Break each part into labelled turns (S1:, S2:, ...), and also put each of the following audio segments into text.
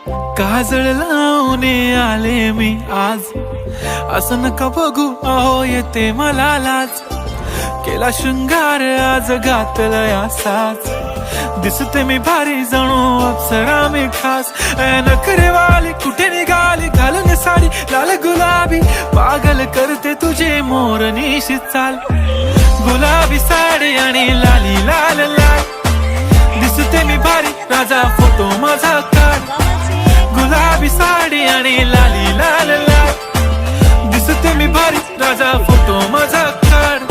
S1: काजळ लावून आले मी आज, असं नका बघू अहो येते मला लाज. केला शृंगार आज घातला साज, दिसते मी भारी जणू अप्सरा मी खास. नखरेवाली कुठे निघाली घालून साडी लाल गुलाबी, पागल करते तुझे मोरनीशी चाल. गुलाबी साडी आणि लाली लाल लाल, दिसते मी भारी राजा फोटो माझा काढ. गुलाबी साडी आणि लाली लाल लाल, दिसते मी भारी राजा फोटो माझा काढ.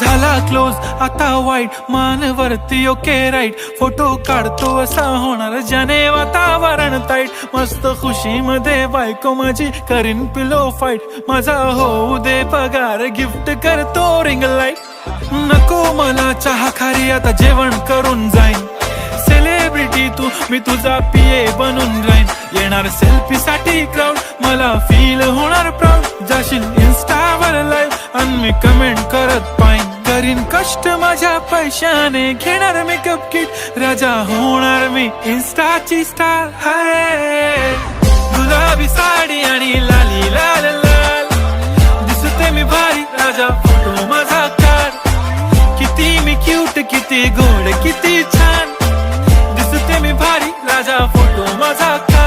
S1: झाला क्लोज आता वाईट, मान वरती ओके राईट. फोटो काढतो असा होणार ज्याने वातावरण ताईट. मस्त खुशी मध्ये बायको माझी करीन पिलो फाईट. माझा होऊ दे पगार गिफ्ट करतो रिंग लाईट. नको मला चहा खारी आता जेवण करून जाईन. सेलिब्रिटी तू मी तुझा पिये बनून राहीन. येणार सेल्फी साठी क्राऊड मला फील होणार प्राऊड. जाशील इन्स्टावर लाईव्ह आणि मी कमेंट करत पाईन. करीन कष्ट माझ्या पैशाने घेणार मेकअप किट. राजा होणार मी इन्स्टाची स्टार. हाय गुलाबी साडी आणि लाली लाल लाल, दिसते मी भारी राजा फोटो माझा काढ. किती मी क्यूट किती गोड किती छान, दिसते मी भारी राजा फोटो माझा काढ.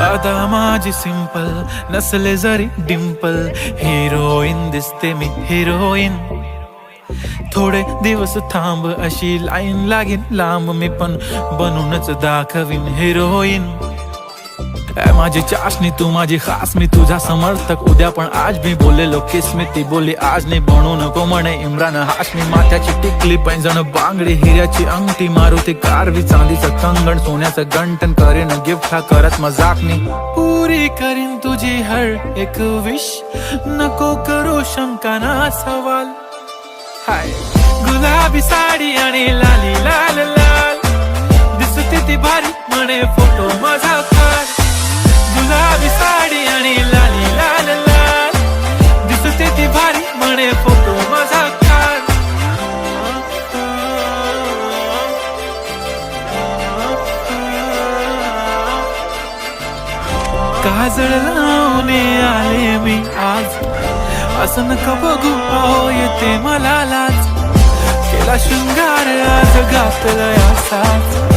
S1: अदा माझी सिंपल नसले जरी डिंपल, हिरोईन दिसते मी हिरोईन. थोडे दिवस थांब अशी लाईन लागेल लांब, मी पण बनूनच दाखवीन हिरोईन. माझी चाशनी तू माझी खास, मी तुझा समर्थक उद्या पण आज. मी बोललेलो किस मी ती बोलली आज नाही. बनू नको म्हणे इम्रान हाशमी. माथ्याची टिकली पैंजण बांगडी हिऱ्याची अंगठी, मारुती कारवी चांदीचं कंगण सोन्याचं गंटन. करेन गिफ्ट हा करत मजाक मी, पुरी करीन तुझी हर एक विश. नको करू शंका ना सवाल. हाय गुलाबी साडी आणि लाली लाल लाल, दिसते ती भारी म्हणे फोटो माझा काढ. गुलाबी साडी आणि लाली लाल लाल, दिसते ती भारी म्हणे फोटो माझा काढ. काजळ लावून आले मी आज, असं नका बघू अहो येते मला लाज. केला शृंगार आज घातला साज,